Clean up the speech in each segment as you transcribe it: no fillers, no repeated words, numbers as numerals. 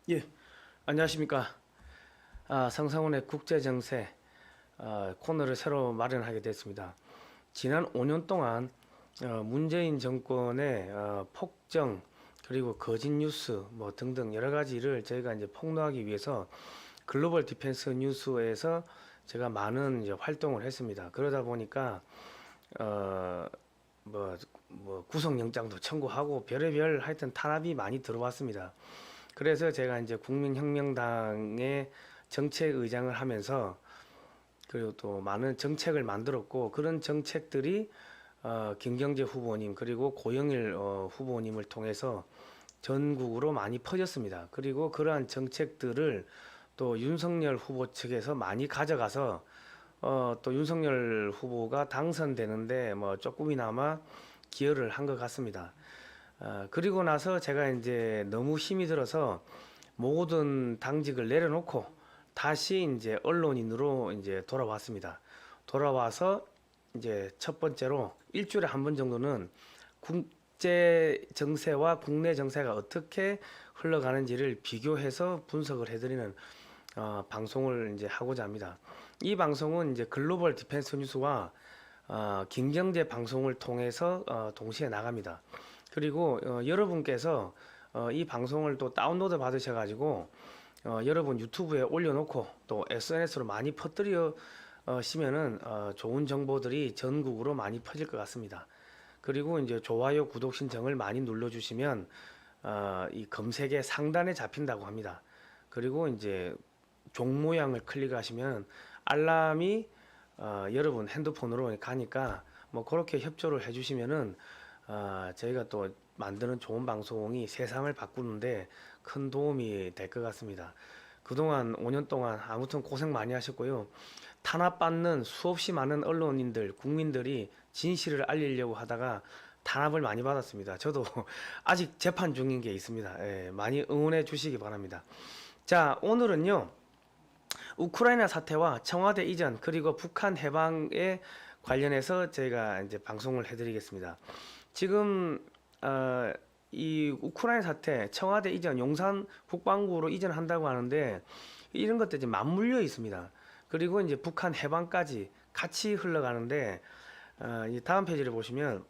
예, 안녕하십니까. 성상훈의 국제정세 코너를 새로 마련하게 됐습니다. 지난 5년 동안 문재인 정권의 폭정 그리고 거짓 뉴스 뭐 등등 여러 가지를 저희가 이제 폭로하기 위해서 글로벌 디펜스 뉴스에서 제가 많은 이제 활동을 했습니다. 그러다 보니까 어, 뭐 구속영장도 청구하고 별의별 하여튼 탄압이 많이 들어왔습니다. 그래서 제가 이제 국민혁명당의 정책의장을 하면서 그리고 또 많은 정책을 만들었고 그런 정책들이 김경재 후보님 그리고 고영일 후보님을 통해서 전국으로 많이 퍼졌습니다. 그리고 그러한 정책들을 또 윤석열 후보 측에서 많이 가져가서 또 윤석열 후보가 당선되는데 뭐 조금이나마 기여를 한 것 같습니다. 그리고 나서 제가 이제 너무 힘이 들어서 모든 당직을 내려놓고 다시 이제 언론인으로 이제 돌아왔습니다. 돌아와서 이제 첫 번째로 일주일에 한 번 정도는 국제 정세와 국내 정세가 어떻게 흘러가는지를 비교해서 분석을 해드리는 방송을 이제 하고자 합니다. 이 방송은 이제 글로벌 디펜스 뉴스와 김경제 방송을 통해서 동시에 나갑니다. 그리고 여러분께서 이 방송을 또 다운로드 받으셔가지고 여러분 유튜브에 올려놓고 또 SNS로 많이 퍼뜨려 시면은 좋은 정보들이 전국으로 많이 퍼질 것 같습니다. 그리고 이제 좋아요, 구독 신청을 많이 눌러주시면 이 검색에 상단에 잡힌다고 합니다. 그리고 이제 종 모양을 클릭하시면 알람이 여러분 핸드폰으로 가니까 뭐 그렇게 협조를 해주시면은 저희가 또 만드는 좋은 방송이 세상을 바꾸는데 큰 도움이 될 것 같습니다. 그동안 5년 동안 아무튼 고생 많이 하셨고요. 탄압받는 수없이 많은 언론인들, 국민들이 진실을 알리려고 하다가 탄압을 많이 받았습니다. 저도 아직 재판 중인 게 있습니다. 예, 많이 응원해 주시기 바랍니다. 자, 오늘은요. 우크라이나 사태와 청와대 이전 그리고 북한 해방에 관련해서 저희가 이제 방송을 해드리겠습니다. 지금 이 우크라이나 사태, 청와대 이전, 용산 국방부로 이전한다고 하는데 이런 것들이 지금 맞물려 있습니다. 그리고 이제 북한 해방까지 같이 흘러가는데 이 다음 페이지를 보시면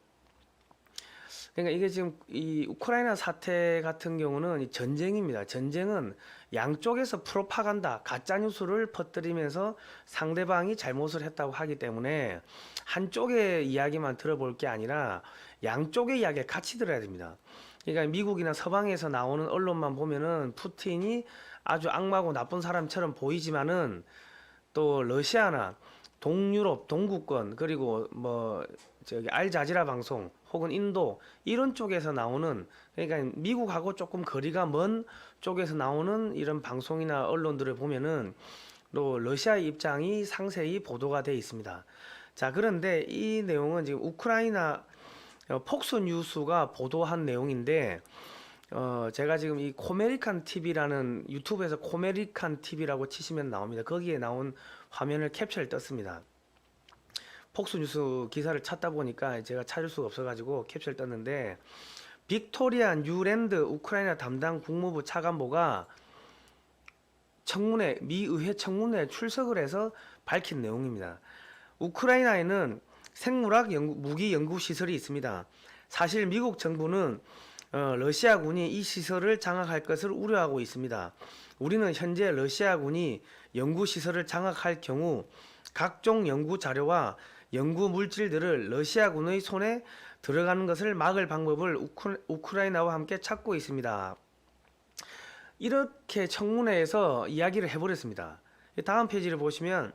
그러니까 이게 지금 이 우크라이나 사태 같은 경우는 이 전쟁입니다. 전쟁은 양쪽에서 프로파간다, 가짜 뉴스를 퍼뜨리면서 상대방이 잘못을 했다고 하기 때문에 한쪽의 이야기만 들어볼 게 아니라 양쪽의 이야기를 같이 들어야 됩니다. 그러니까 미국이나 서방에서 나오는 언론만 보면은 푸틴이 아주 악마고 나쁜 사람처럼 보이지만은 또 러시아나 동유럽, 동구권 그리고 뭐 저기 알자지라 방송 혹은 인도 이런 쪽에서 나오는 그러니까 미국하고 조금 거리가 먼 쪽에서 나오는 이런 방송이나 언론들을 보면은 또 러시아의 입장이 상세히 보도가 돼 있습니다. 자, 그런데 이 내용은 지금 우크라이나 폭스 뉴스가 보도한 내용인데 제가 지금 이 코메리칸 TV라는 유튜브에서 코메리칸 TV라고 치시면 나옵니다. 거기에 나온 화면을 캡처를 떴습니다. 폭스뉴스 기사를 찾다 보니까 제가 찾을 수가 없어가지고 캡처를 떴는데 빅토리아 뉴랜드 우크라이나 담당 국무부 차관보가 청문회 미 의회 청문회에 출석을 해서 밝힌 내용입니다. 우크라이나에는 생물학 무기 연구 시설이 있습니다. 사실 미국 정부는 러시아군이 이 시설을 장악할 것을 우려하고 있습니다. 우리는 현재 러시아군이 연구 시설을 장악할 경우 각종 연구 자료와 연구 물질들을 러시아군의 손에 들어가는 것을 막을 방법을 우크라이나와 함께 찾고 있습니다. 이렇게 청문회에서 이야기를 해버렸습니다. 다음 페이지를 보시면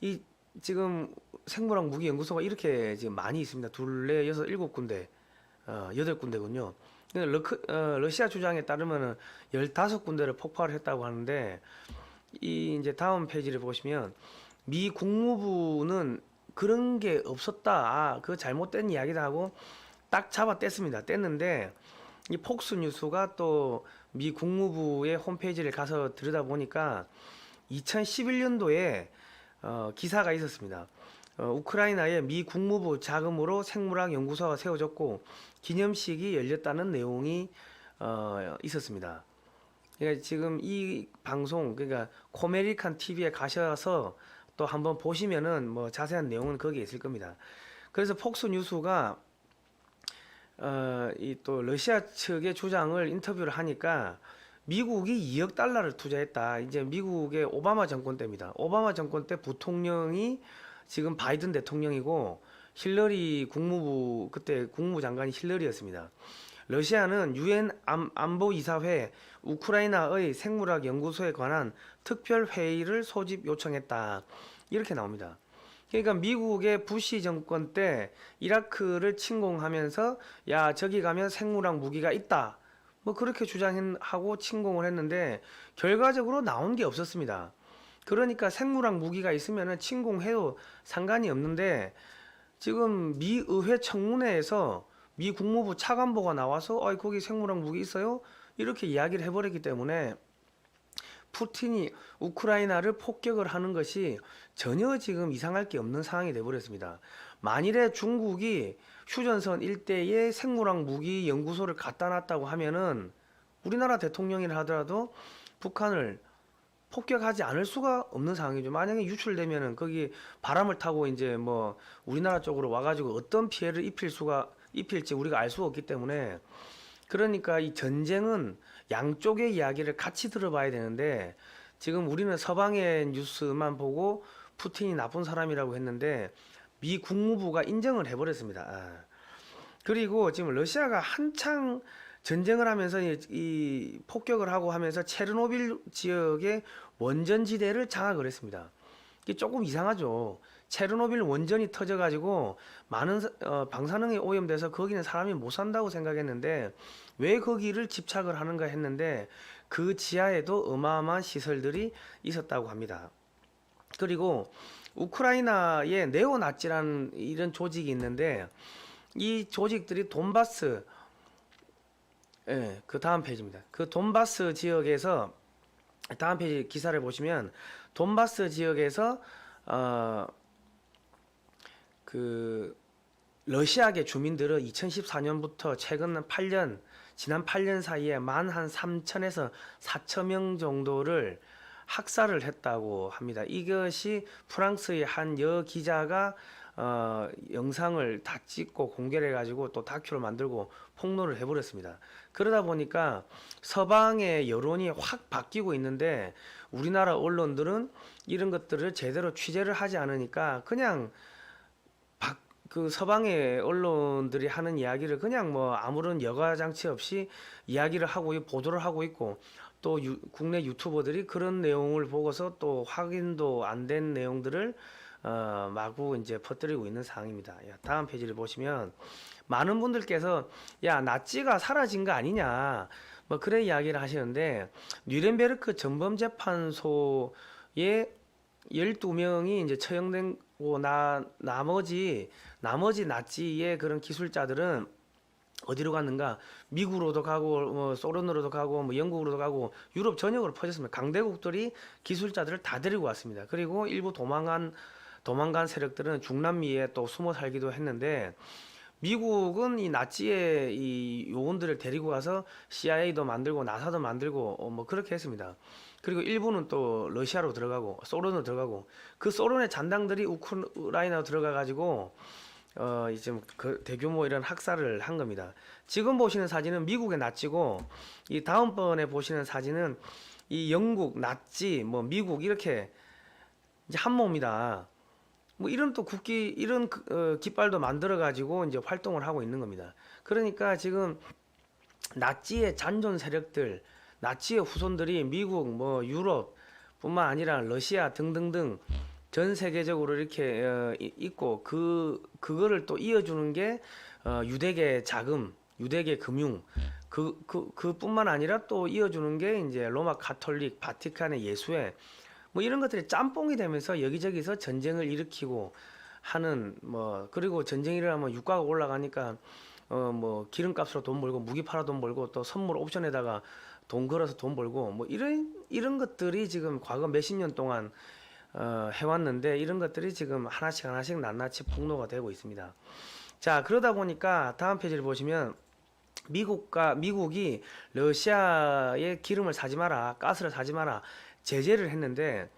이 지금 생물학 무기 연구소가 이렇게 지금 많이 있습니다. 둘레 여섯 일곱 군데, 8군데군요. 러시아 주장에 따르면은 15군데를 폭발을 했다고 하는데 이 이제 다음 페이지를 보시면 미 국무부는 그런 게 없었다. 그거 잘못된 이야기다 하고 딱 잡아 뗐습니다. 뗐는데 이 폭스 뉴스가 또 미 국무부의 홈페이지를 가서 들여다보니까 2011년도에 기사가 있었습니다. 우크라이나의 미 국무부 자금으로 생물학 연구소가 세워졌고 기념식이 열렸다는 내용이 있었습니다. 그러니까 지금 이 방송 그러니까 코메리칸 TV에 가셔서 또 한번 보시면은 뭐 자세한 내용은 거기에 있을 겁니다. 그래서 폭스 뉴스가 이 또 러시아 측의 주장을 인터뷰를 하니까 미국이 2억 달러를 투자했다. 이제 미국의 오바마 정권 때입니다. 오바마 정권 때 부통령이 지금 바이든 대통령이고 힐러리 국무부 그때 국무부 장관이 힐러리였습니다. 러시아는 유엔 안보이사회 우크라이나의 생물학 연구소에 관한 특별 회의를 소집 요청했다. 이렇게 나옵니다. 그러니까 미국의 부시 정권 때 이라크를 침공하면서 야 저기 가면 생물학 무기가 있다. 뭐 그렇게 주장하고 침공을 했는데 결과적으로 나온 게 없었습니다. 그러니까 생물학 무기가 있으면 침공해도 상관이 없는데 지금 미 의회 청문회에서 미 국무부 차관보가 나와서 거기 생물학 무기 있어요? 이렇게 이야기를 해버렸기 때문에 푸틴이 우크라이나를 폭격을 하는 것이 전혀 지금 이상할 게 없는 상황이 되어버렸습니다. 만일에 중국이 휴전선 일대에 생물학 무기 연구소를 갖다 놨다고 하면은 우리나라 대통령이라 하더라도 북한을 폭격하지 않을 수가 없는 상황이죠. 만약에 유출되면은 거기 바람을 타고 이제 뭐 우리나라 쪽으로 와가지고 어떤 피해를 입힐지 우리가 알 수가 없기 때문에 그러니까 이 전쟁은 양쪽의 이야기를 같이 들어봐야 되는데 지금 우리는 서방의 뉴스만 보고 푸틴이 나쁜 사람이라고 했는데 미 국무부가 인정을 해버렸습니다. 그리고 지금 러시아가 한창 전쟁을 하면서 이 폭격을 하고 하면서 체르노빌 지역의 원전지대를 장악을 했습니다. 이게 조금 이상하죠. 체르노빌 원전이 터져가지고 많은 방사능이 오염돼서 거기는 사람이 못 산다고 생각했는데 왜 거기를 집착을 하는가 했는데 그 지하에도 어마어마한 시설들이 있었다고 합니다. 그리고 우크라이나의 네오나치라는 이런 조직이 있는데 이 조직들이 돈바스 그 다음 페이지입니다. 그 돈바스 지역에서 다음 페이지 기사를 보시면 돈바스 지역에서 그 러시아계 주민들은 2014년부터 지난 8년 사이에 만 한 3천에서 4천 명 정도를 학살을 했다고 합니다. 이것이 프랑스의 한 기자가 영상을 다 찍고 공개를 해가지고 또 다큐를 만들고 폭로를 해버렸습니다. 그러다 보니까 서방의 여론이 확 바뀌고 있는데 우리나라 언론들은 이런 것들을 제대로 취재를 하지 않으니까 그냥 그 서방의 언론들이 하는 이야기를 그냥 뭐 아무런 여과장치 없이 이야기를 하고 보도를 하고 있고 또 국내 유튜버들이 그런 내용을 보고서 또 확인도 안 된 내용들을 마구 이제 퍼뜨리고 있는 상황입니다. 다음 페이지를 보시면 많은 분들께서 야 나치가 사라진 거 아니냐 뭐 그런 이야기를 하시는데 뉘렌베르크 전범재판소에 12명이 이제 처형되고 나머지 나치의 그런 기술자들은 어디로 갔는가? 미국으로도 가고 뭐 소련으로도 가고 뭐 영국으로도 가고 유럽 전역으로 퍼졌습니다. 강대국들이 기술자들을 다 데리고 왔습니다. 그리고 일부 도망간 세력들은 중남미에 또 숨어 살기도 했는데 미국은 이 나치의 이 요원들을 데리고 가서 CIA도 만들고 나사도 만들고 뭐 그렇게 했습니다. 그리고 일부는 또 러시아로 들어가고 소련으로 들어가고 그 소련의 잔당들이 우크라이나로 들어가 가지고 이제 그 대규모 이런 학살을 한 겁니다. 지금 보시는 사진은 미국의 나치고 이 다음번에 보시는 사진은 이 영국 나치 뭐 미국 이렇게 이제 한 몸이다. 뭐 이런 또 이런 깃발도 만들어 가지고 이제 활동을 하고 있는 겁니다. 그러니까 지금 나치의 잔존 세력들, 나치의 후손들이 미국 뭐 유럽뿐만 아니라 러시아 등등등 전 세계적으로 이렇게 있고 그거를 또 이어주는 게 유대계 자금, 유대계 금융 그뿐만 아니라 또 이어주는 게 이제 로마 가톨릭, 바티칸의 예수회 뭐 이런 것들이 짬뽕이 되면서 여기저기서 전쟁을 일으키고 하는 뭐 그리고 전쟁이 일어나면 유가가 올라가니까 뭐 기름값으로 돈 벌고 무기 팔아 돈 벌고 또 선물 옵션에다가 돈 걸어서 돈 벌고 뭐 이런 것들이 지금 과거 몇십 년 동안 해왔는데 이런 것들이 지금 하나씩 낱낱이 폭로가 되고 있습니다. 자 그러다 보니까 다음 페이지를 보시면 미국이 러시아의 기름을 사지 마라, 가스를 사지 마라 제재를 했는데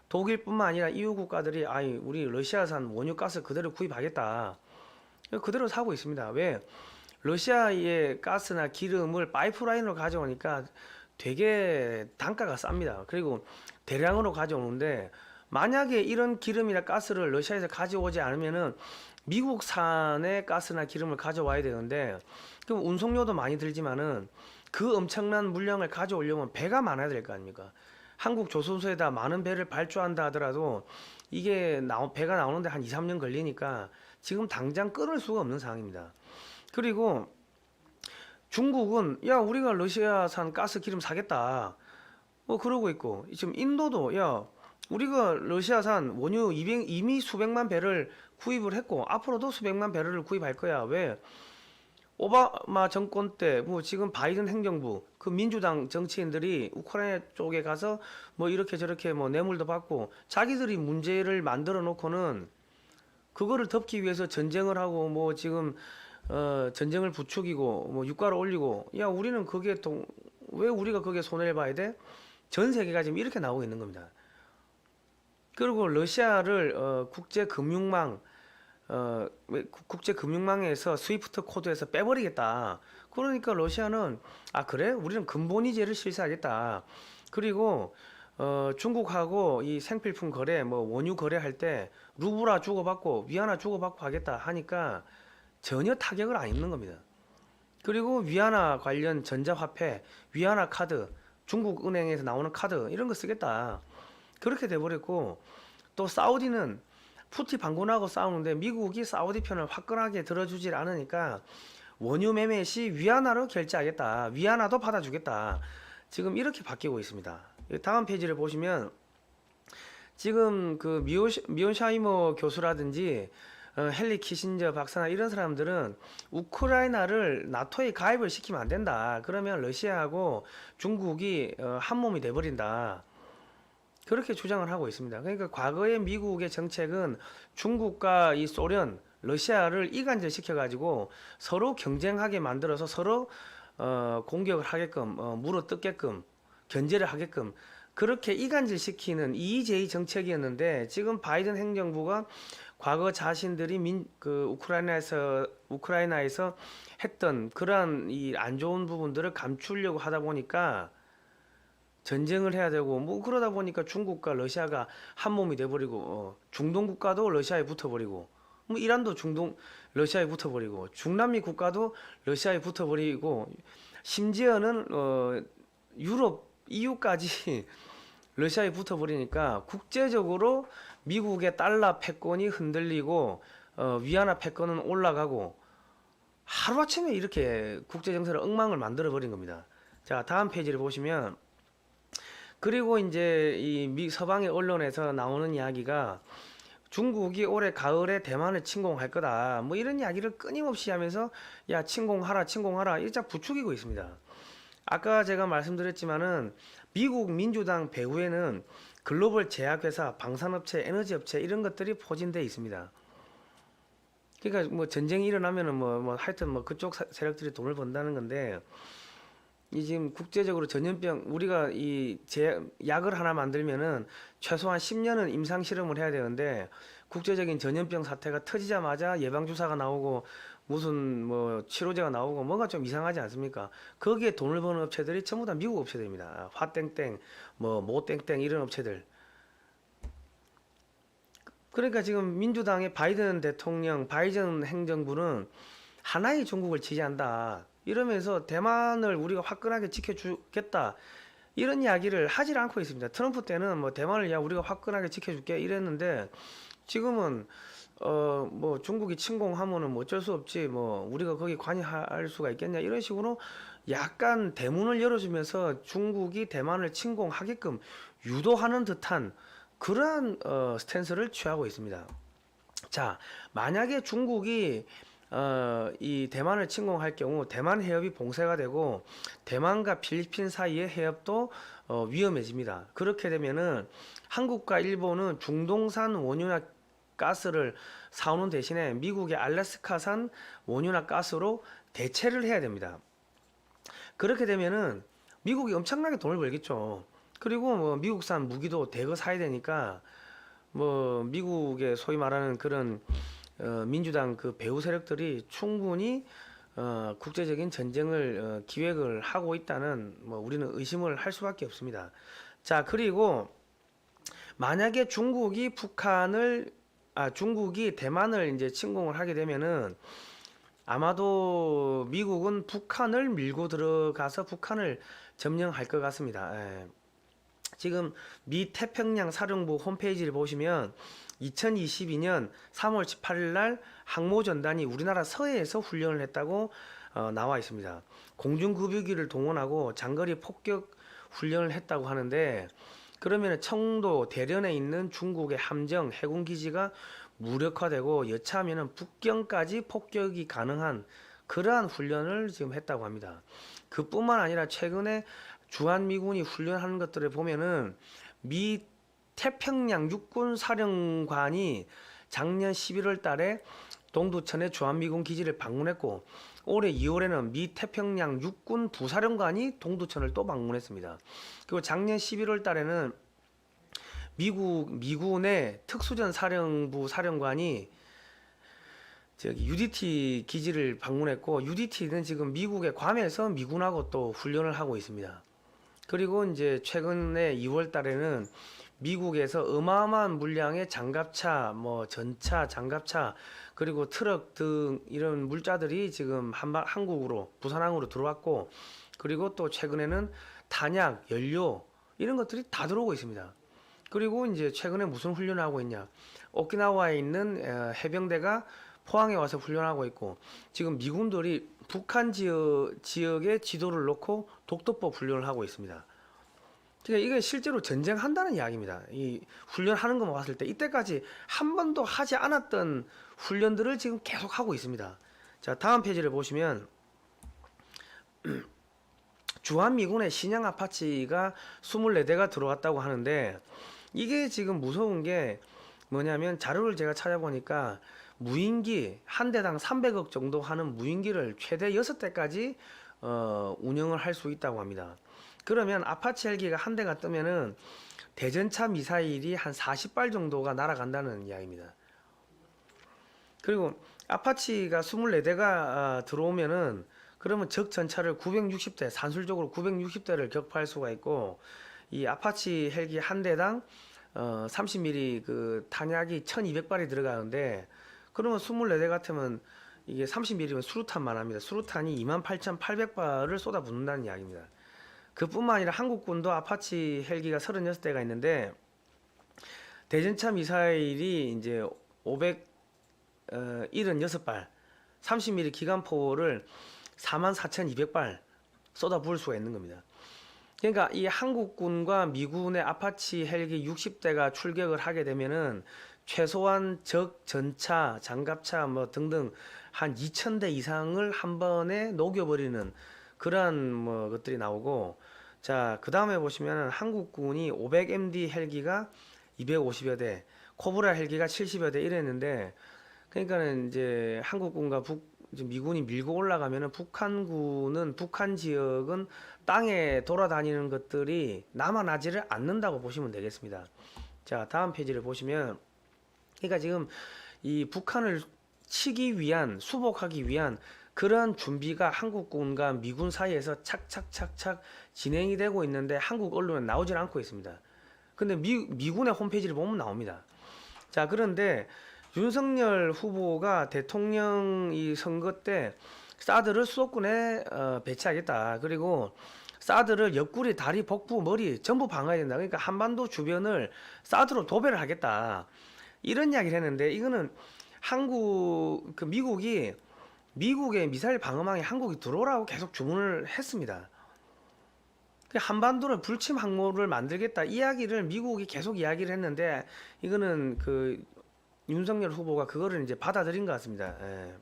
독일뿐만 아니라 EU 국가들이 아이 우리 러시아산 원유 가스 그대로 구입하겠다. 그대로 사고 있습니다. 왜? 러시아의 가스나 기름을 파이프라인으로 가져오니까 되게 단가가 쌉니다. 그리고 대량으로 가져오는데 만약에 이런 기름이나 가스를 러시아에서 가져오지 않으면은 미국산의 가스나 기름을 가져와야 되는데 그럼 운송료도 많이 들지만은 그 엄청난 물량을 가져오려면 배가 많아야 될 거 아닙니까? 한국 조선소에다 많은 배를 발주한다 하더라도 이게 배가 나오는데 한 2, 3년 걸리니까 지금 당장 끊을 수가 없는 상황입니다. 그리고 중국은 야 우리가 러시아산 가스 기름 사겠다 뭐 그러고 있고 지금 인도도 야 우리가 러시아산 원유 이미 수백만 배를 구입을 했고 앞으로도 수백만 배럴을 구입할 거야. 왜? 오바마 정권 때 뭐 지금 바이든 행정부 그 민주당 정치인들이 우크라이나 쪽에 가서 뭐 이렇게 저렇게 뭐 뇌물도 받고 자기들이 문제를 만들어 놓고는 그거를 덮기 위해서 전쟁을 하고 뭐 지금 전쟁을 부추기고 뭐 유가를 올리고 야 우리는 그게 또 왜 우리가 거기에 손해를 봐야 돼? 전 세계가 지금 이렇게 나오고 있는 겁니다. 그리고 러시아를 국제 금융망에서 스위프트 코드에서 빼버리겠다. 그러니까 러시아는 아 그래? 우리는 근본이제를 실시하겠다. 그리고 중국하고 이 생필품 거래, 뭐 원유 거래할 때 루브라 주고받고 위안화 주고받고 하겠다 하니까 전혀 타격을 안 입는 겁니다. 그리고 위안화 관련 전자화폐, 위안화 카드, 중국 은행에서 나오는 카드 이런 거 쓰겠다. 그렇게 돼버렸고 또 사우디는 푸티 반군하고 싸우는데 미국이 사우디 편을 화끈하게 들어주질 않으니까 원유 매매 시 위안화로 결제하겠다. 위안화도 받아주겠다. 지금 이렇게 바뀌고 있습니다. 다음 페이지를 보시면 지금 그 미온샤이머 교수라든지 헨리 키신저 박사나 이런 사람들은 우크라이나를 나토에 가입을 시키면 안 된다. 그러면 러시아하고 중국이 한 몸이 돼버린다. 그렇게 주장을 하고 있습니다. 그러니까 과거의 미국의 정책은 중국과 이 소련, 러시아를 이간질 시켜가지고 서로 경쟁하게 만들어서 서로 공격을 하게끔 물어뜯게끔 견제를 하게끔 그렇게 이간질 시키는 이의제의 정책이었는데 지금 바이든 행정부가 과거 자신들이 우크라이나에서 했던 그러한 이 안 좋은 부분들을 감추려고 하다 보니까 전쟁을 해야 되고 뭐 그러다 보니까 중국과 러시아가 한 몸이 돼버리고 중동 국가도 러시아에 붙어버리고 뭐 이란도 러시아에 붙어버리고 중남미 국가도 러시아에 붙어버리고 심지어는 유럽 EU까지 러시아에 붙어버리니까 국제적으로 미국의 달러 패권이 흔들리고 위안화 패권은 올라가고 하루아침에 이렇게 국제정세를 엉망을 만들어 버린 겁니다. 자 다음 페이지를 보시면 그리고 이제 이 서방의 언론에서 나오는 이야기가 중국이 올해 가을에 대만을 침공할 거다. 뭐 이런 이야기를 끊임없이 하면서 야 침공하라 일짝 부추기고 있습니다. 아까 제가 말씀드렸지만은 미국 민주당 배후에는 글로벌 제약회사, 방산업체, 에너지업체 이런 것들이 포진되어 있습니다. 그러니까 뭐 전쟁이 일어나면은 뭐 하여튼 뭐 그쪽 세력들이 돈을 번다는 건데 이 지금 국제적으로 전염병 우리가 약을 하나 만들면은 최소한 10년은 임상 실험을 해야 되는데 국제적인 전염병 사태가 터지자마자 예방 주사가 나오고 무슨 뭐 치료제가 나오고 뭔가 좀 이상하지 않습니까? 거기에 돈을 버는 업체들이 전부 다 미국 업체들입니다. 화땡땡, 뭐 모땡땡 이런 업체들. 그러니까 지금 민주당의 바이든 대통령, 바이든 행정부는 하나의 중국을 지지한다. 이러면서 대만을 우리가 화끈하게 지켜주겠다. 이런 이야기를 하질 않고 있습니다. 트럼프 때는 뭐 대만을 야 우리가 화끈하게 지켜줄게 이랬는데 지금은 뭐 중국이 침공하면은 뭐 어쩔 수 없지 뭐 우리가 거기 관여할 수가 있겠냐 이런 식으로 약간 대문을 열어주면서 중국이 대만을 침공하게끔 유도하는 듯한 그러한 스탠스를 취하고 있습니다. 자, 만약에 중국이 이 대만을 침공할 경우 대만 해협이 봉쇄가 되고 대만과 필리핀 사이의 해협도 위험해집니다. 그렇게 되면은 한국과 일본은 중동산 원유나 가스를 사오는 대신에 미국의 알래스카산 원유나 가스로 대체를 해야 됩니다. 그렇게 되면은 미국이 엄청나게 돈을 벌겠죠. 그리고 뭐 미국산 무기도 대거 사야 되니까 뭐 미국의 소위 말하는 그런 민주당 그 배후 세력들이 충분히 국제적인 전쟁을 기획을 하고 있다는 뭐 우리는 의심을 할 수밖에 없습니다. 자, 그리고 만약에 중국이 대만을 이제 침공을 하게 되면은 아마도 미국은 북한을 밀고 들어가서 북한을 점령할 것 같습니다. 예. 지금 미 태평양 사령부 홈페이지를 보시면 2022년 3월 18일 날 항모전단이 우리나라 서해에서 훈련을 했다고 나와 있습니다. 공중급유기를 동원하고 장거리 폭격 훈련을 했다고 하는데, 그러면 청도 대련에 있는 중국의 함정 해군 기지가 무력화되고 여차하면 북경까지 폭격이 가능한 그러한 훈련을 지금 했다고 합니다. 그뿐만 아니라 최근에 주한미군이 훈련하는 것들을 보면은 미 태평양 육군 사령관이 작년 11월 달에 동두천의 주한미군 기지를 방문했고, 올해 2월에는 미 태평양 육군 부사령관이 동두천을 또 방문했습니다. 그리고 작년 11월 달에는 미군의 특수전 사령부 사령관이 저기 UDT 기지를 방문했고, UDT는 지금 미국의 괌에서 미군하고 또 훈련을 하고 있습니다. 그리고 이제 최근에 2월 달에는 미국에서 어마어마한 물량의 장갑차, 뭐 전차, 장갑차, 그리고 트럭 등 이런 물자들이 지금 한국으로, 부산항으로 들어왔고, 그리고 또 최근에는 탄약, 연료 이런 것들이 다 들어오고 있습니다. 그리고 이제 최근에 무슨 훈련을 하고 있냐? 오키나와에 있는 해병대가 포항에 와서 훈련하고 있고, 지금 미군들이 북한 지역의 지도를 놓고 독도법 훈련을 하고 있습니다. 그러니까 이게 실제로 전쟁한다는 이야기입니다. 이 훈련하는 것만 봤을 때 이때까지 한 번도 하지 않았던 훈련들을 지금 계속 하고 있습니다. 자, 다음 페이지를 보시면 주한미군의 신형 아파치가 24대가 들어왔다고 하는데, 이게 지금 무서운 게 뭐냐면, 자료를 제가 찾아보니까 무인기 한 대당 300억 정도 하는 무인기를 최대 6대까지 운영을 할 수 있다고 합니다. 그러면 아파치 헬기가 한 대가 뜨면은 대전차 미사일이 한 40발 정도가 날아간다는 이야기입니다. 그리고 아파치가 24대가 들어오면은, 그러면 적 전차를 960대, 산술적으로 960대를 격파할 수가 있고, 이 아파치 헬기 한 대당 30mm 그 탄약이 1200발이 들어가는데, 그러면 24대 같으면 이게 30mm면 수류탄만 합니다. 수류탄이 28,800발을 쏟아붓는다는 이야기입니다. 그뿐만 아니라 한국군도 아파치 헬기가 36대가 있는데, 대전차 미사일이 이제 576발, 30mm 기관포를 44,200발 쏟아부을 수가 있는 겁니다. 그러니까 이 한국군과 미군의 아파치 헬기 60대가 출격을 하게 되면은 최소한 적 전차, 장갑차 뭐 등등 한 2,000대 이상을 한 번에 녹여버리는 그러한 뭐 것들이 나오고, 자, 그 다음에 보시면 한국군이 500MD 헬기가 250여 대, 코브라 헬기가 70여 대 이랬는데, 그러니까는 이제 한국군과 미군이 밀고 올라가면은 북한 지역은 땅에 돌아다니는 것들이 남아나지를 않는다고 보시면 되겠습니다. 자, 다음 페이지를 보시면, 그러니까 지금 이 북한을 치기 위한, 수복하기 위한 그런 준비가 한국군과 미군 사이에서 착착착착 진행이 되고 있는데, 한국 언론에 나오질 않고 있습니다. 근데 미군의 홈페이지를 보면 나옵니다. 자, 그런데 윤석열 후보가 대통령 이 선거 때 사드를 수도권에 배치하겠다. 그리고 사드를 옆구리, 다리, 복부, 머리 전부 방어해야 된다. 그러니까 한반도 주변을 사드로 도배를 하겠다. 이런 이야기를 했는데, 이거는 미국의 미사일 방어망에 한국이 들어오라고 계속 주문을 했습니다. 한반도를 불침 항모를 만들겠다 이야기를 미국이 계속 이야기를 했는데, 이거는 그 윤석열 후보가 그거를 이제 받아들인 것 같습니다. 예.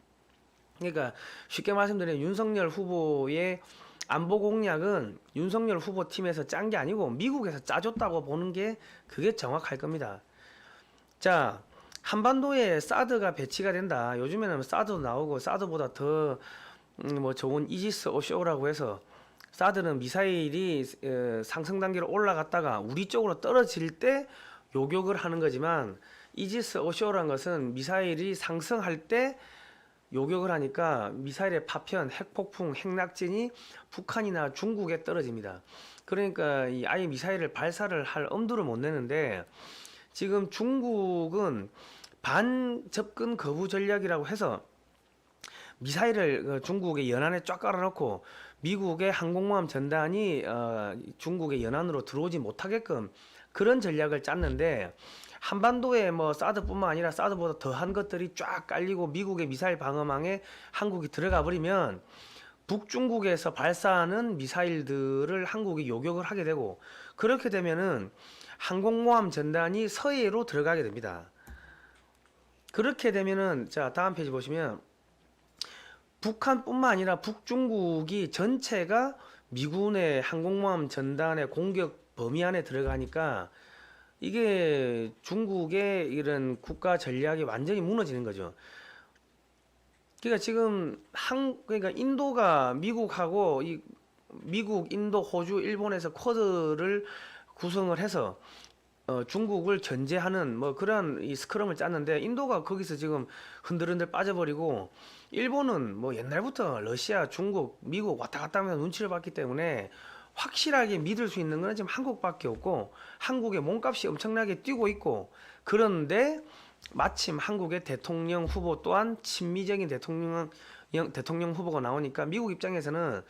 그러니까 쉽게 말씀드리면 윤석열 후보의 안보 공약은 윤석열 후보 팀에서 짠 게 아니고 미국에서 짜줬다고 보는 게 그게 정확할 겁니다. 자, 한반도에 사드가 배치가 된다. 요즘에는 사드도 나오고 사드보다 더 뭐 좋은 이지스 오쇼라고 해서 사드는 미사일이 상승 단계로 올라갔다가 우리 쪽으로 떨어질 때 요격을 하는 거지만 이지스 어쇼어란 것은 미사일이 상승할 때 요격을 하니까 미사일의 파편, 핵폭풍, 핵낙진이 북한이나 중국에 떨어집니다. 그러니까 이 아예 미사일을 발사를 할 엄두를 못 내는데 지금 중국은 반접근 거부 전략이라고 해서 미사일을 중국의 연안에 쫙 깔아놓고 미국의 항공모함 전단이 중국의 연안으로 들어오지 못하게끔 그런 전략을 짰는데 한반도에 뭐 사드뿐만 아니라 사드보다 더한 것들이 쫙 깔리고 미국의 미사일 방어망에 한국이 들어가 버리면 북중국에서 발사하는 미사일들을 한국이 요격을 하게 되고 그렇게 되면은 항공모함 전단이 서해로 들어가게 됩니다. 그렇게 되면은 자 다음 페이지 보시면 북한뿐만 아니라 북중국이 전체가 미군의 항공모함 전단의 공격 범위 안에 들어가니까 이게 중국의 이런 국가 전략이 완전히 무너지는 거죠. 그러니까 지금 그러니까 인도가 미국하고 미국, 인도, 호주, 일본에서 쿼드를 구성을 해서 중국을 견제하는 뭐 그런 이 스크럼을 짰는데 인도가 거기서 지금 흔들흔들 빠져버리고 일본은 뭐 옛날부터 러시아, 중국, 미국 왔다 갔다 하면서 눈치를 봤기 때문에 확실하게 믿을 수 있는 거는 지금 한국밖에 없고 한국의 몸값이 엄청나게 뛰고 있고 그런데 마침 한국의 대통령 후보 또한 친미적인 대통령 후보가 나오니까 미국 입장에서는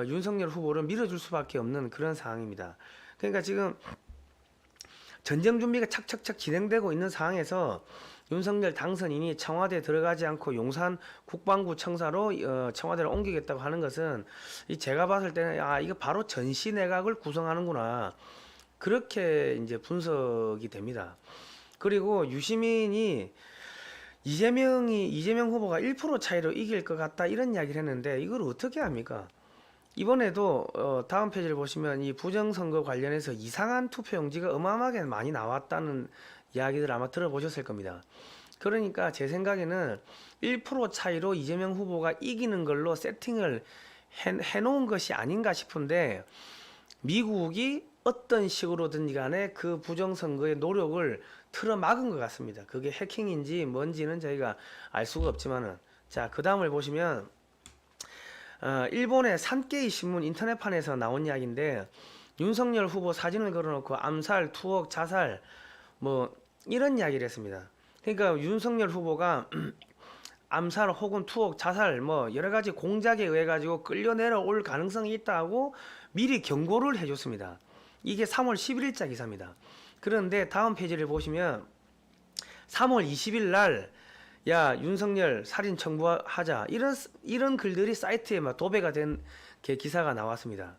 윤석열 후보를 밀어줄 수밖에 없는 그런 상황입니다. 그러니까 지금 전쟁 준비가 착착착 진행되고 있는 상황에서 윤석열 당선인이 청와대에 들어가지 않고 용산 국방부 청사로 청와대를 옮기겠다고 하는 것은 제가 봤을 때는 이거 바로 전시 내각을 구성하는구나 그렇게 이제 분석이 됩니다. 그리고 유시민이 이재명 후보가 1% 차이로 이길 것 같다 이런 이야기를 했는데 이걸 어떻게 합니까? 이번에도 다음 페이지를 보시면 이 부정선거 관련해서 이상한 투표용지가 어마어마하게 많이 나왔다는 이야기들 아마 들어보셨을 겁니다. 그러니까 제 생각에는 1% 차이로 이재명 후보가 이기는 걸로 세팅을 해놓은 것이 아닌가 싶은데 미국이 어떤 식으로든지 간에 그 부정선거의 노력을 틀어막은 것 같습니다. 그게 해킹인지 뭔지는 저희가 알 수가 없지만은 자, 그 다음을 보시면 일본의 산케이 신문 인터넷판에서 나온 이야기인데 윤석열 후보 사진을 걸어놓고 암살, 투옥, 자살 뭐 이런 이야기를 했습니다. 그러니까 윤석열 후보가 암살 혹은 투옥, 자살 뭐 여러 가지 공작에 의해 가지고 끌려 내려올 가능성이 있다고 미리 경고를 해줬습니다. 이게 3월 11일자 기사입니다. 그런데 다음 페이지를 보시면 3월 20일 날 야 윤석열 살인 청구하자 이런 글들이 사이트에 막 도배가 된 기사가 나왔습니다.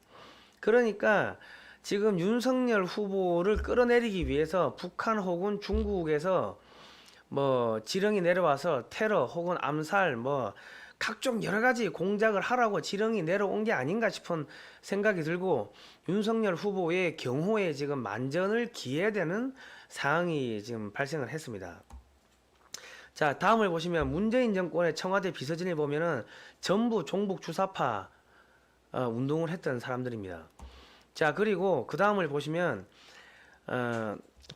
그러니까 지금 윤석열 후보를 끌어내리기 위해서 북한 혹은 중국에서 뭐 지령이 내려와서 테러 혹은 암살 뭐 각종 여러 가지 공작을 하라고 지령이 내려온 게 아닌가 싶은 생각이 들고 윤석열 후보의 경호에 지금 만전을 기해야 되는 상황이 지금 발생을 했습니다. 자, 다음을 보시면 문재인 정권의 청와대 비서진을 보면은 전부 종북 주사파 운동을 했던 사람들입니다. 자, 그리고 그 다음을 보시면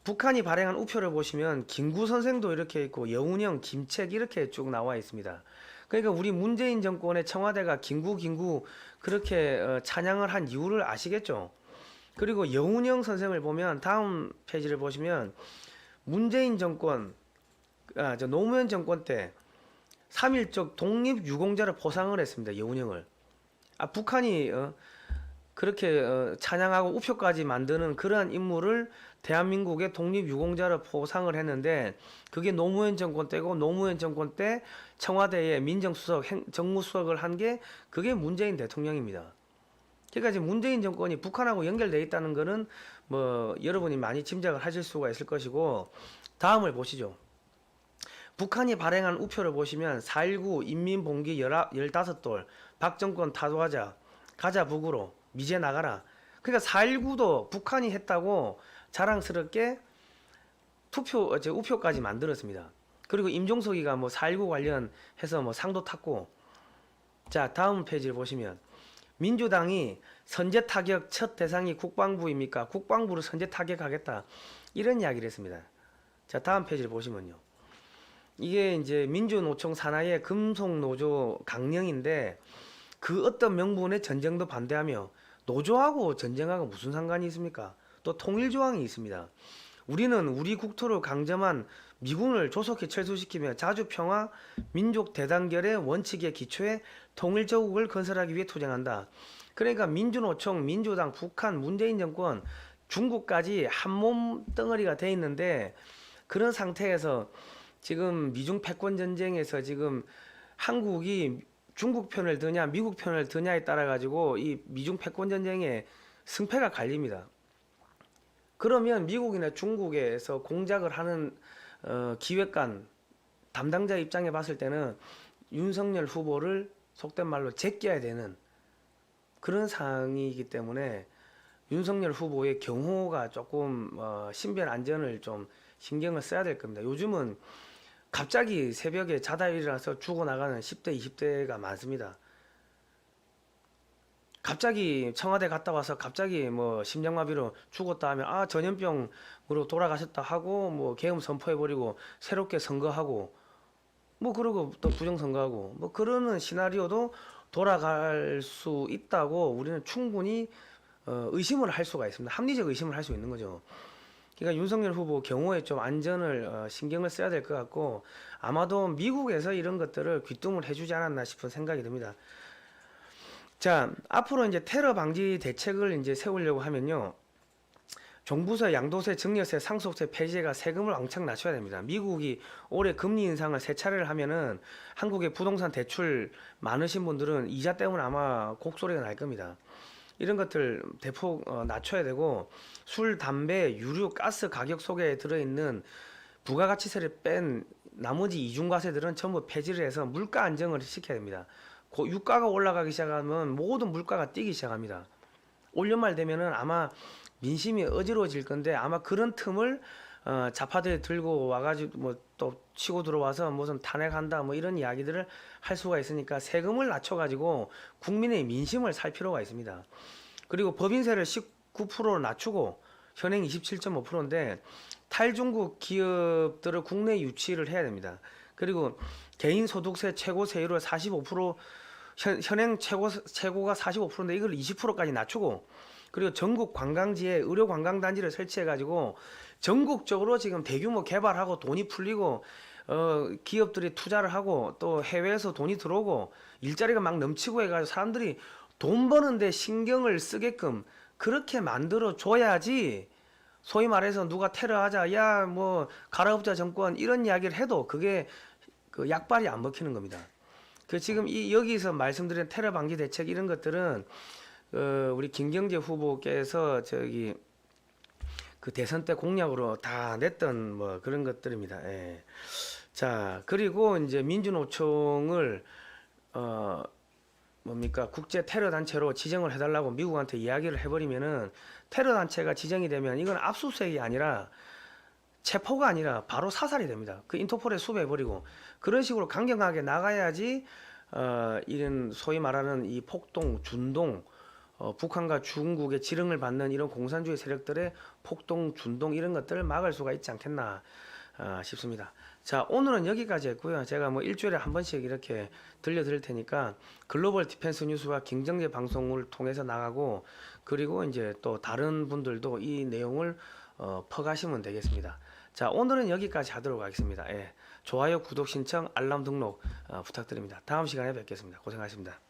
북한이 발행한 우표를 보시면 김구 선생도 이렇게 있고 여운형, 김책 이렇게 쭉 나와 있습니다. 그러니까 우리 문재인 정권의 청와대가 김구 그렇게 찬양을 한 이유를 아시겠죠? 그리고 여운형 선생을 보면 다음 페이지를 보시면 문재인 정권 노무현 정권 때 3.1적 독립유공자를 포상을 했습니다. 여운형을. 북한이 그렇게 찬양하고 우표까지 만드는 그러한 인물을 대한민국의 독립유공자로 포상을 했는데 그게 노무현 정권 때고 노무현 정권 때 청와대에 민정수석, 정무수석을 한 게 그게 문재인 대통령입니다. 그러니까 지금 문재인 정권이 북한하고 연결되어 있다는 거는 뭐 여러분이 많이 짐작을 하실 수가 있을 것이고 다음을 보시죠. 북한이 발행한 우표를 보시면 4.19 인민봉기 15돌 박정권 타도하자 가자 북으로 미제 나가라. 그러니까 4.19도 북한이 했다고 자랑스럽게 우표까지 만들었습니다. 그리고 임종석이가 뭐 4.19 관련해서 뭐 상도 탔고 자 다음 페이지를 보시면 민주당이 선제 타격 첫 대상이 국방부입니까? 국방부를 선제 타격하겠다. 이런 이야기를 했습니다. 자, 다음 페이지를 보시면요. 이게 이제 민주노총 산하의 금속노조 강령인데 그 어떤 명분의 전쟁도 반대하며 노조하고 전쟁하고 무슨 상관이 있습니까? 또 통일조항이 있습니다. 우리는 우리 국토를 강점한 미군을 조속히 철수시키며 자주평화 민족 대단결의 원칙에 기초해 통일조국을 건설하기 위해 투쟁한다. 그러니까 민주노총, 민주당, 북한, 문재인 정권, 중국까지 한 몸덩어리가 돼 있는데 그런 상태에서 지금 미중 패권 전쟁에서 지금 한국이 중국 편을 드냐 미국 편을 드냐에 따라 가지고 이 미중 패권 전쟁의 승패가 갈립니다. 그러면 미국이나 중국에서 공작을 하는 기획관 담당자 입장에 봤을 때는 윤석열 후보를 속된 말로 제껴야 되는 그런 상황이기 때문에 윤석열 후보의 경호가 조금 신변 안전을 좀 신경을 써야 될 겁니다. 요즘은 갑자기 새벽에 자다 일어나서 죽어나가는 10대, 20대가 많습니다. 갑자기 청와대 갔다 와서 갑자기 뭐 심장마비로 죽었다 하면 아 전염병으로 돌아가셨다 하고 뭐 계엄 선포해버리고 새롭게 선거하고 뭐 그러고 또 부정선거하고 뭐 그러는 시나리오도 돌아갈 수 있다고 우리는 충분히 의심을 할 수가 있습니다. 합리적 의심을 할 수 있는 거죠. 그러니까 윤석열 후보 경호에 좀 안전을 신경을 써야 될 것 같고 아마도 미국에서 이런 것들을 귀뚱을 해주지 않았나 싶은 생각이 듭니다. 자, 앞으로 이제 테러 방지 대책을 이제 세우려고 하면요. 종부세, 양도세, 증여세, 상속세 폐지가 세금을 왕창 낮춰야 됩니다. 미국이 올해 금리 인상을 세 차례를 하면은 한국의 부동산 대출 많으신 분들은 이자 때문에 아마 곡소리가 날 겁니다. 이런 것들 대폭 낮춰야 되고 술, 담배, 유류, 가스 가격 속에 들어있는 부가가치세를 뺀 나머지 이중과세들은 전부 폐지를 해서 물가 안정을 시켜야 됩니다. 유가가 올라가기 시작하면 모든 물가가 뛰기 시작합니다. 올 연말 되면은 아마 민심이 어지러워질 건데 아마 그런 틈을 좌파들이 들고 와가지고 뭐 또 치고 들어와서 무슨 탄핵한다 뭐 이런 이야기들을 할 수가 있으니까 세금을 낮춰가지고 국민의 민심을 살 필요가 있습니다. 그리고 법인세를 19%로 낮추고 현행 27.5%인데 탈중국 기업들을 국내 유치를 해야 됩니다. 그리고 개인소득세 최고 세율을 45% 현행 최고가 45%인데 이걸 20%까지 낮추고 그리고 전국 관광지에 의료 관광단지를 설치해가지고 전국적으로 지금 대규모 개발하고 돈이 풀리고 기업들이 투자를 하고 또 해외에서 돈이 들어오고 일자리가 막 넘치고 해가지고 사람들이 돈 버는데 신경을 쓰게끔 그렇게 만들어 줘야지 소위 말해서 누가 테러하자 야 뭐 갈아엎자 정권 이런 이야기를 해도 그게 그 약발이 안 먹히는 겁니다. 그 지금 여기서 말씀드린 테러 방지 대책 이런 것들은 우리 김경재 후보께서 저기 그 대선 때 공약으로 다 냈던 뭐 그런 것들입니다. 예. 자 그리고 이제 민주노총을 뭡니까 국제 테러 단체로 지정을 해달라고 미국한테 이야기를 해버리면은 테러 단체가 지정이 되면 이건 압수수색이 아니라 체포가 아니라 바로 사살이 됩니다. 그 인터폴에 수배해버리고 그런 식으로 강경하게 나가야지 이런 소위 말하는 이 폭동, 준동 북한과 중국의 지령을 받는 이런 공산주의 세력들의 폭동, 준동 이런 것들을 막을 수가 있지 않겠나 싶습니다. 자, 오늘은 여기까지 했고요. 제가 뭐 일주일에 한 번씩 이렇게 들려드릴 테니까 글로벌 디펜스 뉴스와 김정재 방송을 통해서 나가고 그리고 이제 또 다른 분들도 이 내용을 퍼가시면 되겠습니다. 자, 오늘은 여기까지 하도록 하겠습니다. 예, 좋아요, 구독 신청, 알람 등록 부탁드립니다. 다음 시간에 뵙겠습니다. 고생하셨습니다.